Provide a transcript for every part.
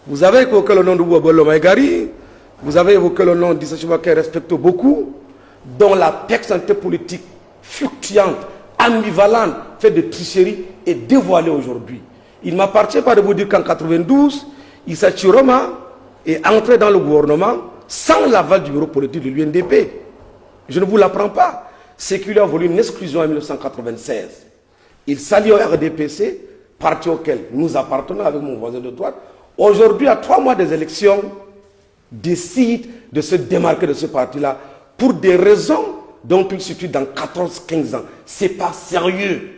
Vous avez évoqué le nom de Bouabelo Maïgari, vous avez évoqué le nom d'Issa Chouba qu'elle respecte beaucoup, dont la personnalité politique fluctuante, ambivalente, fait de tricherie est dévoilée aujourd'hui. Il ne m'appartient pas de vous dire qu'en 92, Issa Chiroma est entré dans le gouvernement sans l'aval du bureau politique de l'UNDP. Je ne vous l'apprends pas. C'est qu'il a voulu une exclusion en 1996. Il s'allie au RDPC, parti auquel nous appartenons avec mon voisin de droite. Aujourd'hui, à 3 mois des élections, décide de se démarquer de ce parti-là pour des raisons dont il suffit dans 14-15 ans. Ce n'est pas sérieux.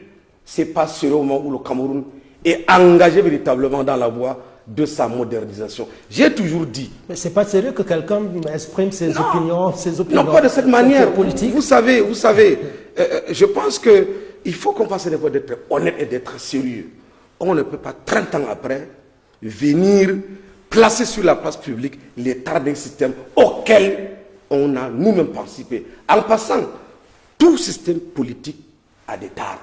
Ce n'est pas sérieux au moment où le Cameroun est engagé véritablement dans la voie de sa modernisation. J'ai toujours dit... Mais ce n'est pas sérieux que quelqu'un exprime ses opinions. Non, pas de cette manière. Vous savez, je pense qu'il faut qu'on fasse l'effort d'être honnête et d'être sérieux. On ne peut pas, 30 ans après, venir placer sur la place publique les tares d'un système auquel on a nous-mêmes participé. En passant, tout système politique a des tares.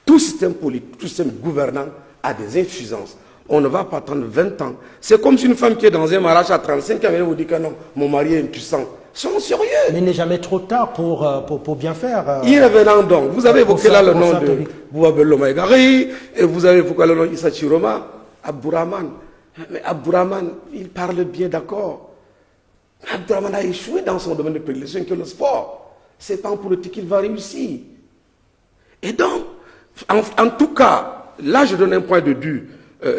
Tout système politique, tout système gouvernant a des insuffisances. On ne va pas attendre 20 ans. C'est comme si une femme qui est dans un mariage à 35 ans, elle vous dit que non, mon mari est impuissant. Soyons sérieux. Mais il n'est jamais trop tard pour bien faire. Y revenant donc, vous avez évoqué là le nom de Bouabelo Maïgari, et vous avez évoqué le nom d'Issa Chiroma, Abdourahmane. Mais Abdourahmane, il parle bien, d'accord. Abdourahmane a échoué dans son domaine de prédilection que le sport. Ce n'est pas en politique qu'il va réussir. Et donc, en tout cas, là je donne un point de vue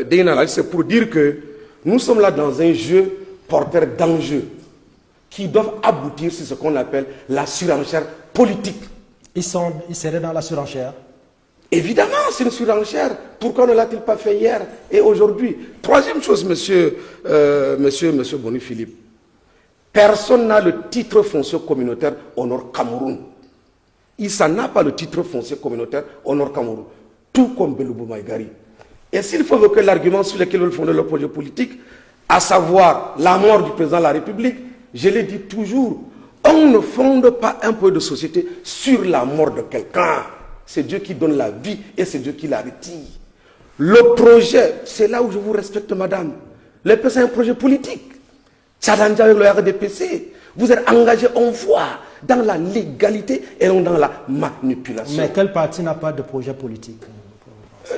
d'une analyse, c'est pour dire que nous sommes là dans un jeu porteur d'enjeux qui doivent aboutir sur ce qu'on appelle la surenchère politique. Ils seraient dans la surenchère? Évidemment, c'est une surenchère. Pourquoi ne l'a-t-il pas fait hier et aujourd'hui? Troisième chose, monsieur Boni Philippe. Personne n'a le titre foncier communautaire au Nord Cameroun. Issa n'a pas le titre foncier communautaire au Nord Cameroun. Tout comme Belobo Maïgari. Et s'il faut évoquer l'argument sur lequel veulent fonder leur projet politique, à savoir la mort du président de la République, je l'ai dit toujours, on ne fonde pas un projet de société sur la mort de quelqu'un. C'est Dieu qui donne la vie et c'est Dieu qui la retire. Le projet, c'est là où je vous respecte, madame. Le PSA est un projet politique. Challenge avec le RDPC. Vous êtes engagé, on voit, dans la légalité et non dans la manipulation. Mais quel parti n'a pas de projet politique?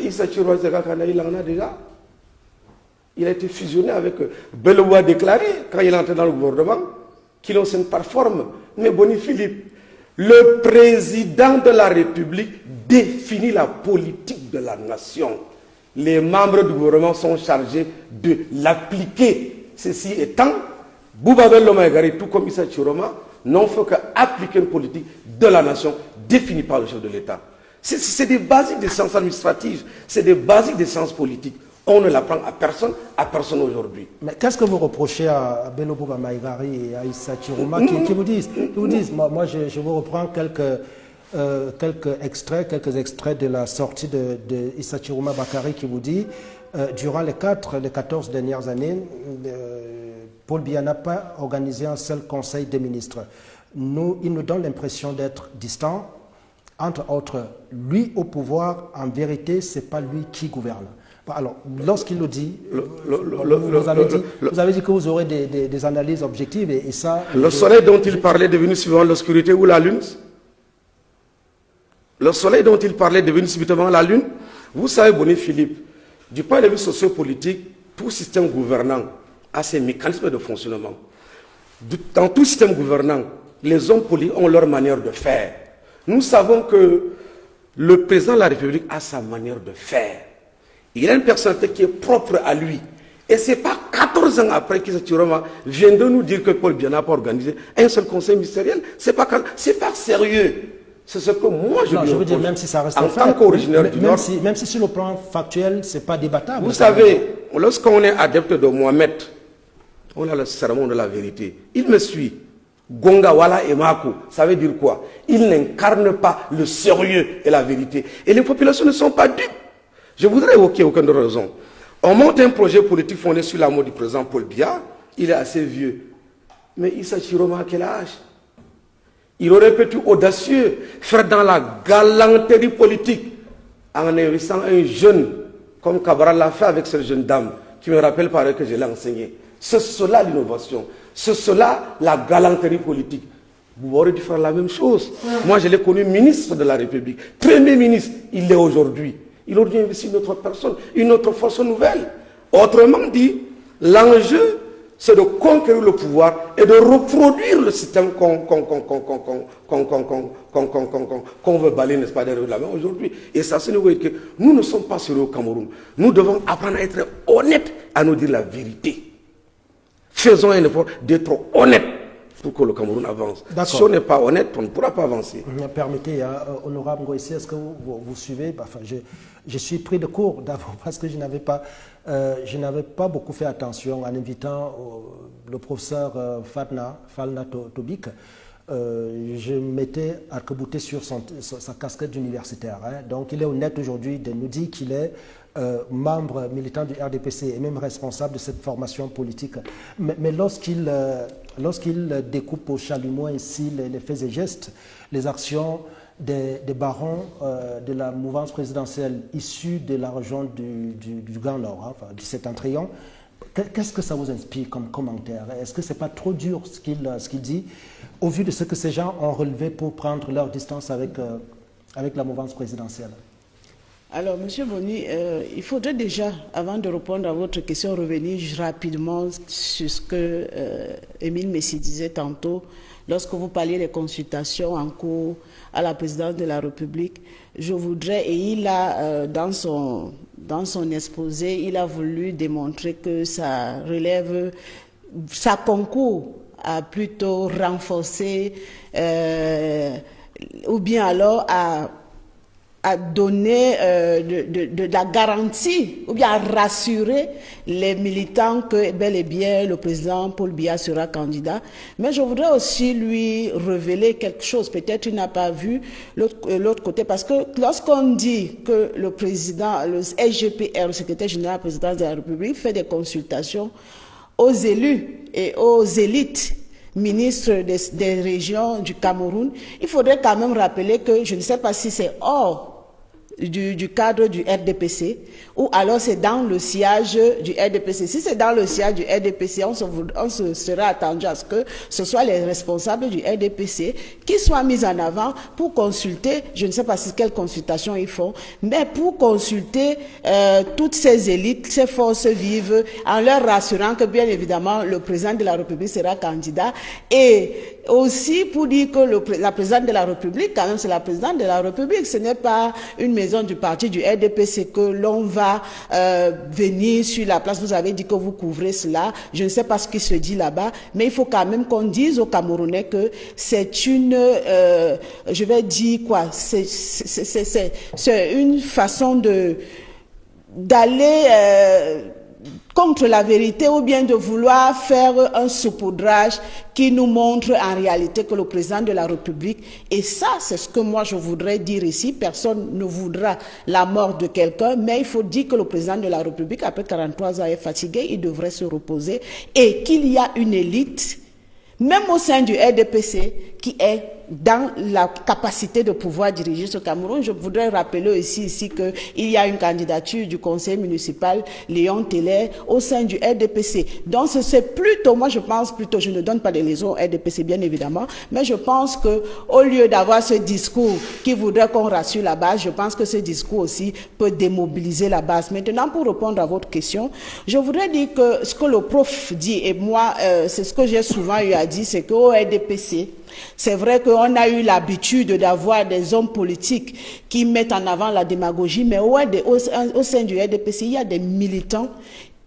Issa Chiroma, il en a déjà. Il a été fusionné avec Belobo a déclaré, quand il est entré dans le gouvernement, qu'il a une par forme. Mais Boni Philippe, le président de la République définit la politique de la nation. Les membres du gouvernement sont chargés de l'appliquer. Ceci étant, Bouabelo Maïgari, tout comme Issa Chiroma, n'ont fait qu'appliquer une politique de la nation définie par le chef de l'État. C'est des basiques des sciences administratives, c'est des basiques des sciences politiques. On ne l'apprend à personne aujourd'hui. Mais qu'est-ce que vous reprochez à Belobo Maïgari et à Issa Chiroma qui vous disent, moi je vous reprends quelques extraits de la sortie de Issa Chiroma Bakary qui vous dit durant les 14 dernières années, Paul Biya n'a pas organisé un seul conseil des ministres. Il nous donne l'impression d'être distant. Entre autres, lui au pouvoir, en vérité, ce n'est pas lui qui gouverne. Alors, lorsqu'il le dit, vous avez dit que vous aurez des analyses objectives et ça... Le soleil dont il parlait est devenu suivant l'obscurité ou la lune? Le soleil dont il parlait est devenu subitement la lune? Vous savez, Boni Philippe, du point de vue sociopolitique, tout système gouvernant a ses mécanismes de fonctionnement. Dans tout système gouvernant, les hommes politiques ont leur manière de faire. Nous savons que le président de la République a sa manière de faire. Il a une personnalité qui est propre à lui. Et ce n'est pas 14 ans après qu'Issa Chiroma vient de nous dire que Paul Biya n'a pas organisé un seul conseil ministériel. Ce n'est pas sérieux. C'est ce que moi je veux dire, même si ça reste en tant qu'originaire du Nord. Même si sur le plan factuel, ce n'est pas débattable. Vous savez, lorsqu'on est adepte de Mohamed, on a le serment de la vérité. Il me suit. Gonga Wala et Mako, ça veut dire quoi? Il n'incarne pas le sérieux et la vérité. Et les populations ne sont pas dupes. Je voudrais évoquer aucune raison. On monte un projet politique fondé sur la mort du président Paul Biya. Il est assez vieux. Mais Issa Chiroma à quel âge? Il aurait pu être audacieux, faire dans la galanterie politique, en investissant un jeune, comme Cabral l'a fait avec cette jeune dame, qui me rappelle pareil que je l'ai enseigné. C'est cela l'innovation, c'est cela la galanterie politique. Vous aurez dû faire la même chose. Moi, je l'ai connu ministre de la République, premier ministre, il l'est aujourd'hui. Il aurait dû investir une autre personne, une autre force nouvelle. Autrement dit, l'enjeu, c'est de conquérir le pouvoir et de reproduire le système qu'on veut balayer, n'est-ce pas, derrière la main aujourd'hui. Et ça, c'est que nous ne sommes pas sérieux au Cameroun. Nous devons apprendre à être honnêtes, à nous dire la vérité. Faisons un effort d'être honnêtes pour que le Cameroun avance. Si on n'est pas honnête, on ne pourra pas avancer. Permettez, honorable Ngoïsi, est-ce que vous suivez? Enfin, je suis pris de court d'abord parce que je n'avais pas beaucoup fait attention en invitant le professeur Falna Tobik. Je m'étais arc-bouté sur sa casquette d'universitaire. Hein. Donc il est honnête aujourd'hui de nous dire qu'il est membre militant du RDPC et même responsable de cette formation politique. Mais lorsqu'il découpe au chalumeau ici les faits et gestes, les actions des barons de la mouvance présidentielle issue de la région du Grand Nord, hein, enfin, du Septentrion, qu'est-ce que ça vous inspire comme commentaire? Est-ce que ce n'est pas trop dur ce qu'il dit, au vu de ce que ces gens ont relevé pour prendre leur distance avec la mouvance présidentielle? Alors, M. Boni, il faudrait déjà, avant de répondre à votre question, revenir rapidement sur ce que Émile Messi disait tantôt, lorsque vous parliez des consultations en cours à la présidence de la République. Je voudrais, et il a, dans son exposé, il a voulu démontrer que ça relève, ça concourt à plutôt renforcer, ou bien alors à donner de la garantie ou bien à rassurer les militants que bel et bien le président Paul Biya sera candidat. Mais je voudrais aussi lui révéler quelque chose. Peut-être il n'a pas vu l'autre côté, parce que lorsqu'on dit que le président, le SGPR, le secrétaire général de la présidence de la République, fait des consultations aux élus et aux élites ministres des régions du Cameroun, il faudrait quand même rappeler que je ne sais pas si c'est hors du cadre du RDPC ou alors c'est dans le sillage du RDPC. Si c'est dans le sillage du RDPC, on se serait attendu à ce que ce soit les responsables du RDPC qui soient mis en avant pour consulter, je ne sais pas quelle consultation ils font, mais pour consulter toutes ces élites, ces forces vives, en leur rassurant que bien évidemment le président de la République sera candidat, et aussi pour dire que la présidente de la République, quand même c'est la présidente de la République, ce n'est pas une maison du parti du RDPC que l'on va venir sur la place. Vous avez dit que vous couvrez cela, je ne sais pas ce qui se dit là-bas, mais il faut quand même qu'on dise aux Camerounais que c'est une, je vais dire quoi, c'est une façon d'aller contre la vérité, ou bien de vouloir faire un saupoudrage qui nous montre en réalité que le président de la République, et ça c'est ce que moi je voudrais dire ici, personne ne voudra la mort de quelqu'un, mais il faut dire que le président de la République après 43 ans est fatigué, il devrait se reposer, et qu'il y a une élite, même au sein du RDPC, qui est dans la capacité de pouvoir diriger ce Cameroun. Je voudrais rappeler ici qu'il y a une candidature du conseil municipal Léon Teller au sein du RDPC. Donc c'est plutôt, moi je pense plutôt, je ne donne pas des raisons au RDPC bien évidemment, mais je pense que au lieu d'avoir ce discours qui voudrait qu'on rassure la base, je pense que ce discours aussi peut démobiliser la base. Maintenant, pour répondre à votre question, je voudrais dire que ce que le prof dit, et moi c'est ce que j'ai souvent eu à dire, c'est qu'au RDPC, c'est vrai qu'on a eu l'habitude d'avoir des hommes politiques qui mettent en avant la démagogie, mais au sein du RDPC, il y a des militants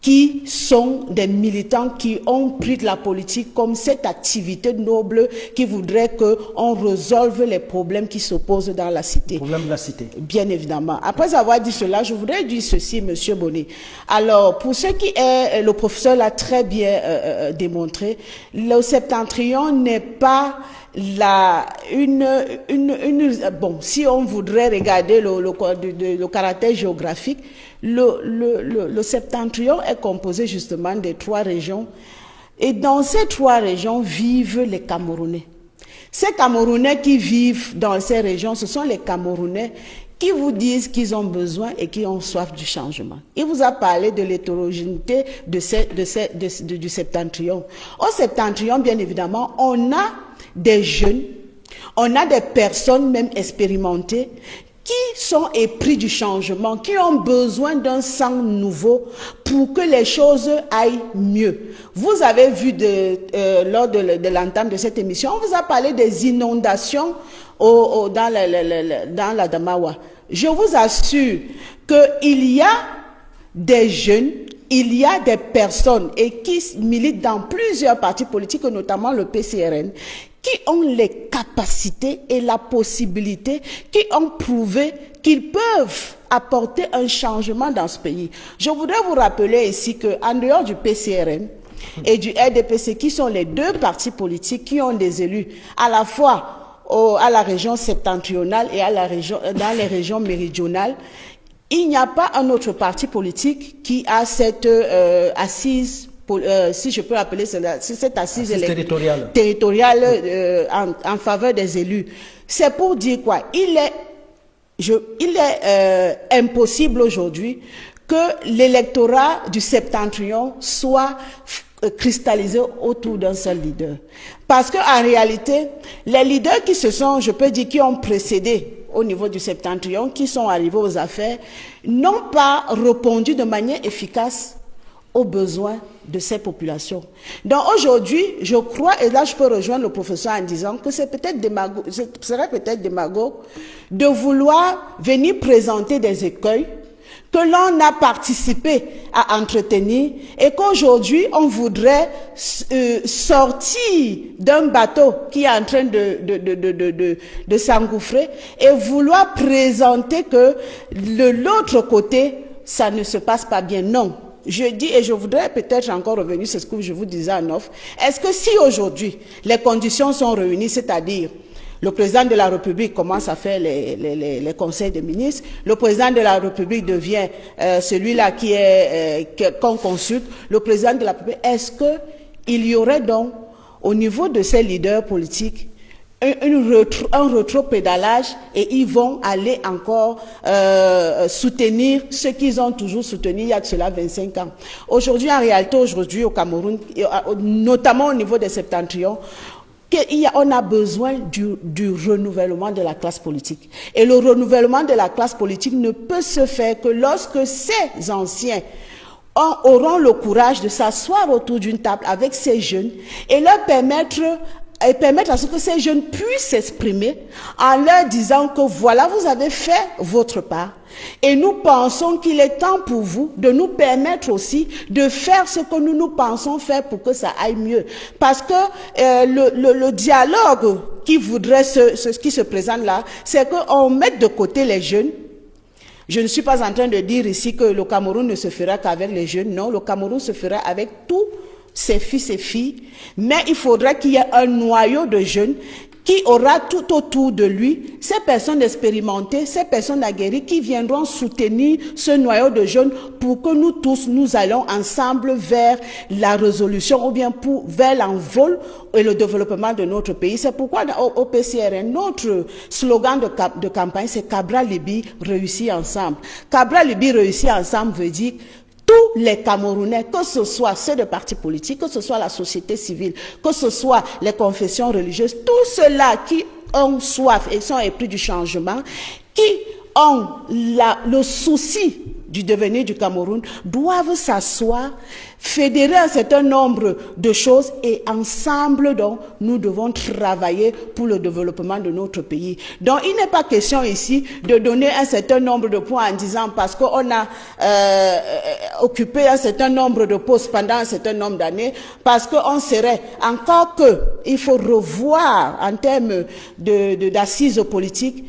qui sont des militants qui ont pris de la politique comme cette activité noble qui voudrait qu'on résolve les problèmes qui s'opposent dans la cité. Problème de la cité. Bien évidemment. Après avoir dit cela, je voudrais dire ceci, Monsieur Boni. Alors, pour ce qui est, le professeur l'a très bien démontré, le Septentrion n'est pas bon, si on voudrait regarder le caractère géographique, le Septentrion est composé justement des 3 régions, et dans ces 3 régions vivent les Camerounais. Ces Camerounais qui vivent dans ces régions, ce sont les Camerounais qui vous disent qu'ils ont besoin et qui ont soif du changement. Il vous a parlé de l'hétérogénéité du septentrion. Au septentrion, bien évidemment, on a des jeunes, on a des personnes même expérimentées qui sont épris du changement, qui ont besoin d'un sang nouveau pour que les choses aillent mieux. Vous avez vu lors de l'entame de cette émission, on vous a parlé des inondations dans la Damawa. Je vous assure qu'il y a des jeunes, il y a des personnes et qui militent dans plusieurs partis politiques, notamment le PCRN, qui ont les capacités et la possibilité, qui ont prouvé qu'ils peuvent apporter un changement dans ce pays. Je voudrais vous rappeler ici qu'en dehors du PCRN et du RDPC, qui sont les deux partis politiques qui ont des élus à la fois à la région septentrionale et dans les régions méridionales, il n'y a pas un autre parti politique qui a cette assise, si je peux appeler cela, cette assise territoriale en faveur des élus. C'est pour dire quoi? Il est impossible aujourd'hui que l'électorat du septentrion soit cristallisé autour d'un seul leader. Parce qu'en réalité, les leaders qui se sont, je peux dire, qui ont précédé au niveau du septentrion, qui sont arrivés aux affaires, n'ont pas répondu de manière efficace aux besoins de ces populations. Donc aujourd'hui, je crois, et là je peux rejoindre le professeur en disant que c'est peut-être serait peut-être démagogue de vouloir venir présenter des écueils que l'on a participé à entretenir et qu'aujourd'hui on voudrait sortir d'un bateau qui est en train de s'engouffrer et vouloir présenter que de l'autre côté ça ne se passe pas bien. Non. Je dis, et je voudrais peut-être encore revenir sur ce que je vous disais en off, est-ce que si aujourd'hui les conditions sont réunies, c'est-à-dire le président de la République commence à faire les conseils des ministres, le président de la République devient celui-là qu'on consulte, le président de la République, est-ce qu'il y aurait donc, au niveau de ces leaders politiques, un rétropédalage et ils vont aller encore soutenir ce qu'ils ont toujours soutenu il y a de cela 25 ans. Aujourd'hui, en réalité, aujourd'hui au Cameroun, notamment au niveau des septentrions, on a besoin du renouvellement de la classe politique. Et le renouvellement de la classe politique ne peut se faire que lorsque ces anciens auront le courage de s'asseoir autour d'une table avec ces jeunes et leur permettre à ce que ces jeunes puissent s'exprimer en leur disant que voilà, vous avez fait votre part. Et nous pensons qu'il est temps pour vous de nous permettre aussi de faire ce que nous pensons faire pour que ça aille mieux. Parce que le dialogue qui se présente là, c'est qu'on mette de côté les jeunes. Je ne suis pas en train de dire ici que le Cameroun ne se fera qu'avec les jeunes. Non, le Cameroun se fera avec tous ses fils et filles, mais il faudrait qu'il y ait un noyau de jeunes qui aura tout autour de lui ces personnes expérimentées, ces personnes aguerries qui viendront soutenir ce noyau de jeunes pour que nous tous, nous allons ensemble vers la résolution ou bien vers l'envol et le développement de notre pays. C'est pourquoi au PCRN, notre slogan de campagne, c'est Cabra Libi réussit ensemble. Cabra Libi réussit ensemble veut dire tous les Camerounais, que ce soit ceux de partis politiques, que ce soit la société civile, que ce soit les confessions religieuses, tous ceux-là qui ont soif et sont épris du changement, qui ont le souci du devenir du Cameroun, doivent s'asseoir, fédérer un certain nombre de choses et ensemble, donc, nous devons travailler pour le développement de notre pays. Donc, il n'est pas question ici de donner un certain nombre de points en disant parce qu'on a occupé un certain nombre de postes pendant un certain nombre d'années, parce qu'on serait encore il faut revoir en termes d'assises politiques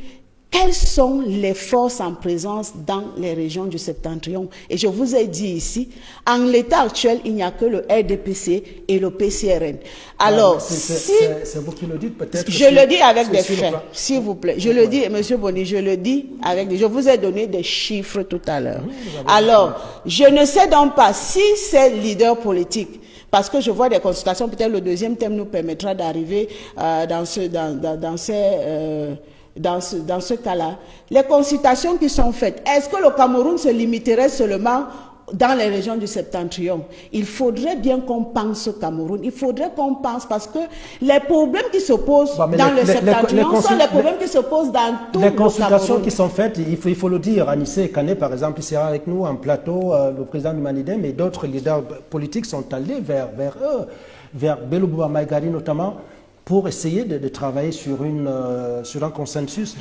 quelles sont les forces en présence dans les régions du septentrion. Et je vous ai dit ici, en l'état actuel, il n'y a que le RDPC et le PCRN. Alors, c'est vous qui le dites peut-être. Je le dis avec des faits, s'il vous plaît. Je le dis, Monsieur Boni, je le dis avec je vous ai donné des chiffres tout à l'heure. Alors, je ne sais donc pas si ces leaders politiques, parce que je vois des consultations, peut-être le deuxième thème nous permettra d'arriver dans ces dans ce cas-là, les consultations qui sont faites, est-ce que le Cameroun se limiterait seulement dans les régions du septentrion? Il faudrait bien qu'on pense au Cameroun. Il faudrait qu'on pense, parce que les problèmes qui se posent dans le septentrion sont les problèmes qui se posent dans tout le Cameroun. Les consultations qui sont faites, il faut le dire, Anissé Kane, par exemple, il sera avec nous en plateau, le président du Manidem et d'autres leaders politiques sont allés vers eux, vers Bello Bouba Maïgari notamment, pour essayer de travailler sur un consensus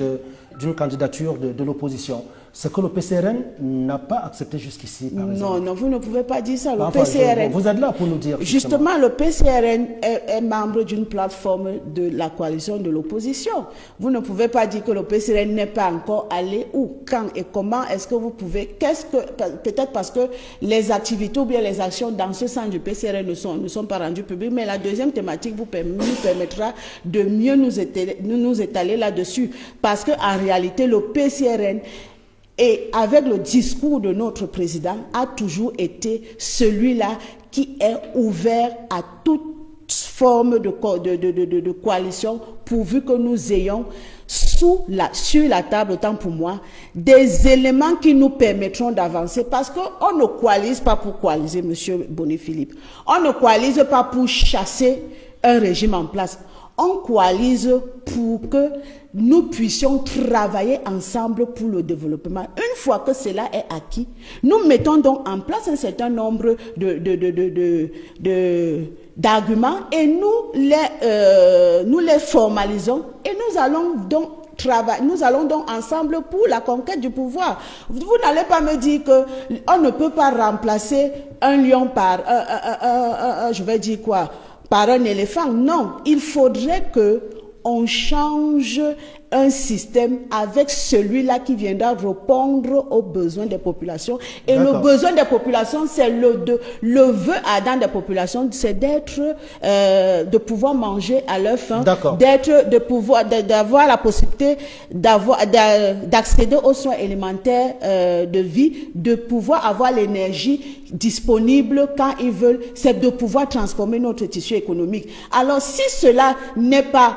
d'une candidature de l'opposition. Ce que le PCRN n'a pas accepté jusqu'ici, par exemple. Non, vous ne pouvez pas dire ça. Le PCRN, vous êtes là pour nous dire. Justement, le PCRN est membre d'une plateforme de la coalition de l'opposition. Vous ne pouvez pas dire que le PCRN n'est pas encore allé où, quand et comment est-ce que vous pouvez... Peut-être parce que les activités ou bien les actions dans ce sens du PCRN ne sont pas rendues publiques, mais la deuxième thématique nous permettra de mieux nous étaler là-dessus. Parce qu'en réalité, le PCRN... Et avec le discours de notre président, a toujours été celui-là qui est ouvert à toute forme de coalition, pourvu que nous ayons sur la table, autant pour moi, des éléments qui nous permettront d'avancer. Parce qu'on ne coalise pas pour coaliser, monsieur Boni-Philippe. On ne coalise pas pour chasser un régime en place. On coalise pour que nous puissions travailler ensemble pour le développement. Une fois que cela est acquis, nous mettons donc en place un certain nombre d'arguments et nous les formalisons et nous allons donc ensemble pour la conquête du pouvoir. Vous n'allez pas me dire qu'on ne peut pas remplacer un lion par par un éléphant. Non, il faudrait qu'on change un système avec celui-là qui viendra répondre aux besoins des populations. Et le besoin des populations, c'est le vœu ardent des populations, c'est de pouvoir manger à leur faim, d'avoir la possibilité d'accéder aux soins élémentaires de vie, de pouvoir avoir l'énergie disponible quand ils veulent, c'est de pouvoir transformer notre tissu économique. Alors si cela n'est pas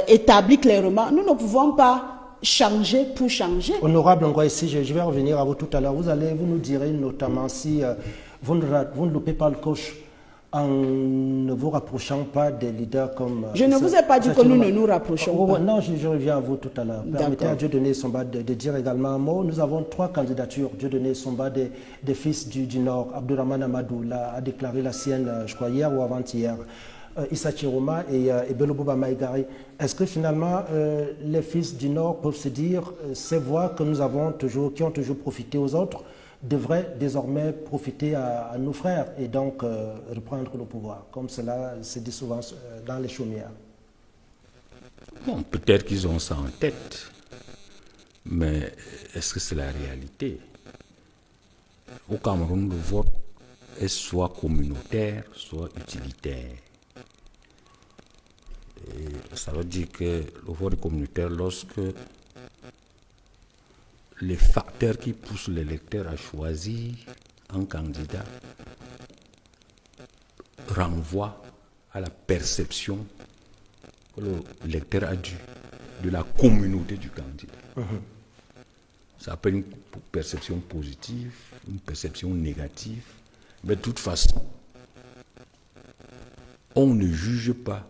établi clairement, nous ne pouvons pas changer pour changer. Honorable Ngoïsi, je vais revenir à vous tout à l'heure. Vous nous direz notamment si vous ne loupez pas le coche en ne vous rapprochant pas des leaders comme... Je ne vous ai pas dit que nous ne nous rapprochons pas. Non, je reviens à vous tout à l'heure. Permettez à Dieudonné Somba de dire également un mot. Nous avons 3 candidatures. Dieudonné Somba des fils du Nord. Abdourahmane Amadou a déclaré la sienne, je crois, hier ou avant-hier. Issa Chiroma et Bello Bouba Maïgari. Est-ce que finalement les fils du Nord peuvent se dire ces voix que nous avons toujours, qui ont toujours profité aux autres, devraient désormais profiter à nos frères et donc reprendre le pouvoir, comme cela se dit souvent dans les chaumières? Bon, peut-être qu'ils ont ça en tête, mais est-ce que c'est la réalité? Au Cameroun, le vote est soit communautaire, soit utilitaire. Et ça veut dire que le vote communautaire, lorsque les facteurs qui poussent l'électeur à choisir un candidat renvoient à la perception que l'électeur a de la communauté du candidat. Ça peut être une perception positive, une perception négative, mais de toute façon, on ne juge pas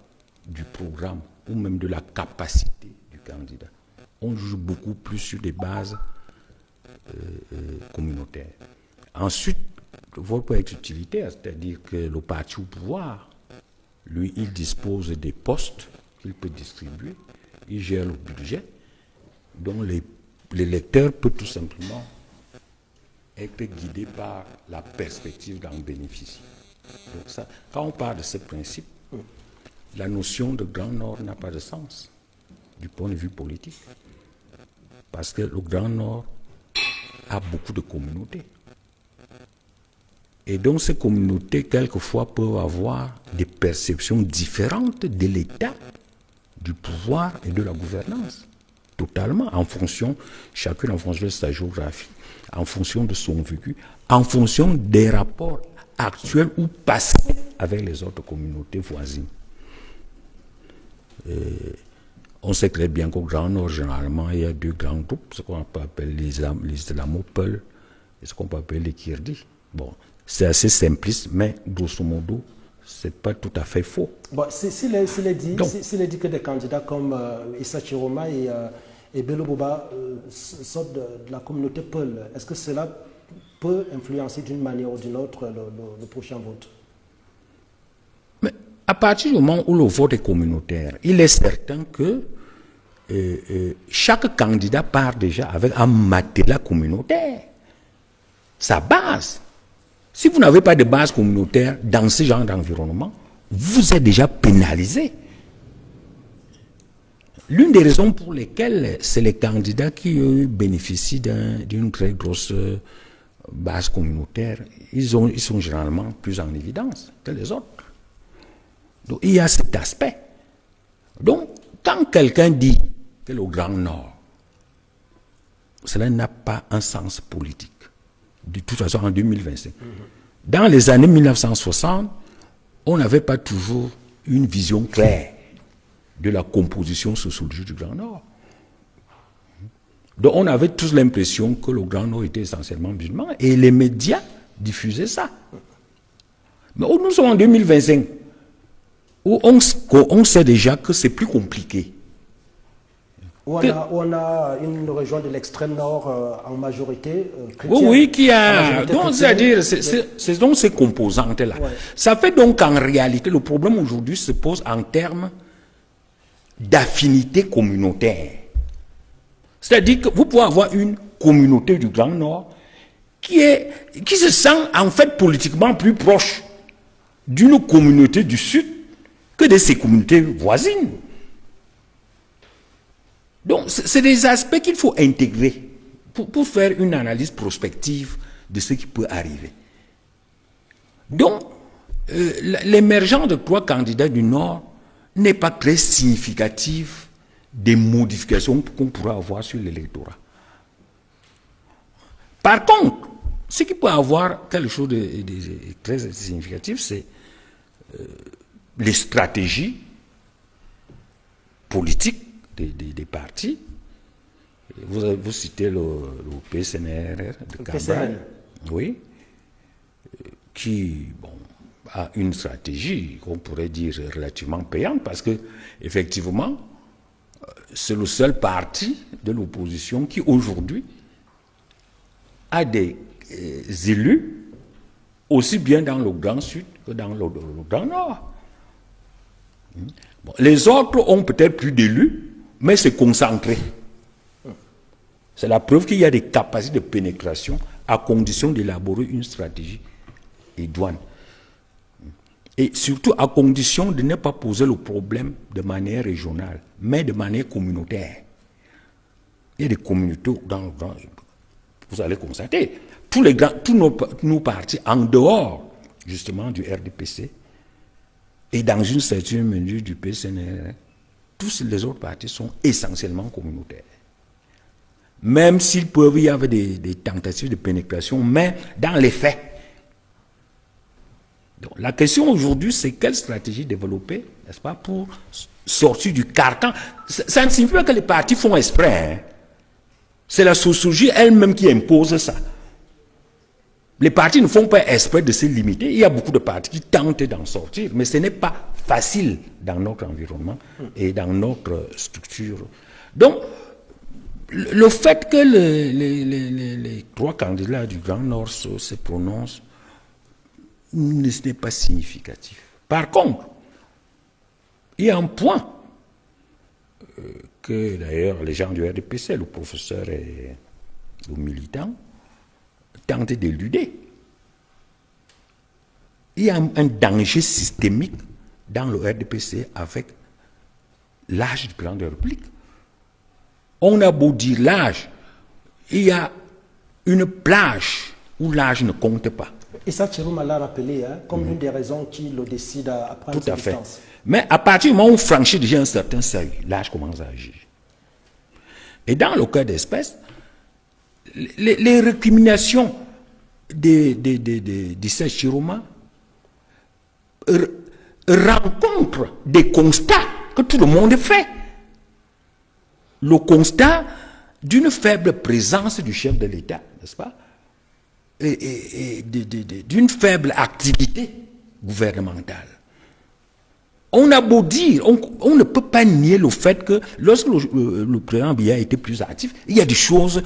du programme ou même de la capacité du candidat. On juge beaucoup plus sur des bases communautaires. Ensuite, le vote peut être utilitaire, c'est-à-dire que le parti au pouvoir, lui, il dispose des postes qu'il peut distribuer, il gère le budget, donc l'électeur peut tout simplement être guidé par la perspective d'en bénéficier. Donc ça, quand on parle de ce principe, la notion de Grand Nord n'a pas de sens du point de vue politique. Parce que le Grand Nord a beaucoup de communautés. Et donc ces communautés, quelquefois, peuvent avoir des perceptions différentes de l'État, du pouvoir et de la gouvernance. Totalement, chacune en fonction de sa géographie, en fonction de son vécu, en fonction des rapports actuels ou passés avec les autres communautés voisines. On sait très bien qu'au Grand Nord, généralement, il y a deux grands groupes, ce qu'on peut appeler les Islamopeuls et ce qu'on peut appeler les Kirdis. Bon, c'est assez simpliste, mais grosso modo, c'est pas tout à fait faux. Bon, s'il est dit que des candidats comme Issa Chiroma et Bello Boba sortent de la communauté Peul, est-ce que cela peut influencer d'une manière ou d'une autre le prochain vote? Mais à partir du moment où le vote est communautaire, il est certain que chaque candidat part déjà avec un matelas communautaire, sa base. Si vous n'avez pas de base communautaire dans ce genre d'environnement, vous êtes déjà pénalisé. L'une des raisons pour lesquelles c'est les candidats qui bénéficient d'une très grosse base communautaire, ils sont généralement plus en évidence que les autres. Donc il y a cet aspect. Donc quand quelqu'un dit que le Grand Nord, cela n'a pas un sens politique. De toute façon, en 2025. Dans les années 1960, on n'avait pas toujours une vision claire de la composition sociologique du Grand Nord. Donc on avait tous l'impression que le Grand Nord était essentiellement musulman et les médias diffusaient ça. Mais où nous sommes en 2025, où on sait déjà que c'est plus compliqué. On a une région de l'extrême nord en majorité chrétienne. Oui, qui a... Donc, c'est-à-dire, c'est donc ces composantes-là. Ouais. Ça fait donc qu'en réalité, le problème aujourd'hui se pose en termes d'affinité communautaire. C'est-à-dire que vous pouvez avoir une communauté du Grand Nord qui se sent en fait politiquement plus proche d'une communauté du Sud que de ses communautés voisines. Donc, c'est des aspects qu'il faut intégrer pour faire une analyse prospective de ce qui peut arriver. Donc, l'émergence de 3 candidats du Nord n'est pas très significatif des modifications qu'on pourra avoir sur l'électorat. Par contre, ce qui peut avoir quelque chose de très significatif, c'est les stratégies politiques des partis. Vous citez le PSNR de Cabral, oui, qui a une stratégie qu'on pourrait dire relativement payante parce que effectivement c'est le seul parti de l'opposition qui aujourd'hui a des élus aussi bien dans le Grand Sud que dans le Grand Nord. Bon, les autres ont peut-être plus d'élus, mais c'est concentré. C'est la preuve qu'il y a des capacités de pénétration à condition d'élaborer une stratégie idoine. Et surtout à condition de ne pas poser le problème de manière régionale, mais de manière communautaire. Il y a des communautés dans le grand... Vous allez constater, tous nos partis en dehors, justement, du RDPC, et dans une certaine mesure du PSNR, tous les autres partis sont essentiellement communautaires. Même s'il peut y avoir des tentatives de pénétration, mais dans les faits. Donc, la question aujourd'hui, c'est quelle stratégie développer, n'est-ce pas, pour sortir du carcan. Ça ne signifie pas que les partis font exprès. Hein. C'est la sociologie elle-même qui impose ça. Les partis ne font pas exprès de se limiter. Il y a beaucoup de partis qui tentent d'en sortir, mais ce n'est pas facile dans notre environnement et dans notre structure. Donc, le fait que les 3 candidats du Grand Nord se prononcent, ce n'est pas significatif. Par contre, il y a un point que d'ailleurs les gens du RDPC, le professeur et le militant, tentent d'éluder. Il y a un danger systémique dans le RDPC avec l'âge du président de la République. On a beau dire l'âge, il y a une plage où l'âge ne compte pas. Et ça, Chiroma l'a rappelé, hein, comme une des raisons qui le décide à prendre cette distance. Fait. Mais à partir du moment où on franchit déjà un certain seuil, l'âge commence à agir. Et dans le cas d'espèce, les récriminations d'Issa Chiroma rencontrent des constats que tout le monde fait. le constat d'une faible présence du chef de l'État, n'est-ce pas, et d'une faible activité gouvernementale. On a beau dire, on ne peut pas nier le fait que lorsque le président Biya était plus actif, il y a des choses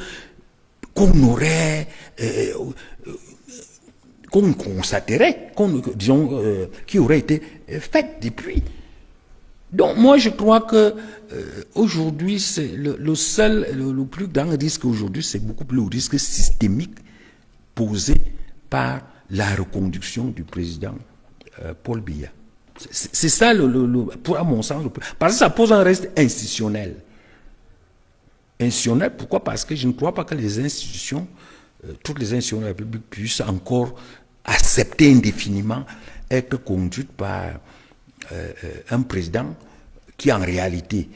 qu'on aurait, qu'on constaterait, qui auraient été faites depuis. Donc moi je crois que aujourd'hui c'est le plus grand risque aujourd'hui, c'est beaucoup plus le risque systémique posé par la reconduction du président Paul Biya. C'est ça à mon sens, parce que ça pose un reste institutionnel. Institutionnel, pourquoi? Parce que je ne crois pas que les institutions, toutes les institutions de la République puissent encore accepter indéfiniment être conduites par un président qui en réalité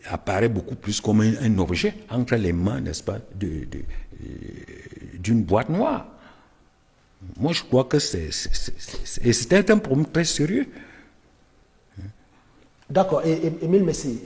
apparaît beaucoup plus comme un objet entre les mains, n'est-ce pas, d'une boîte noire. Moi, je crois que c'est un problème très sérieux. D'accord. Et Émile Messi,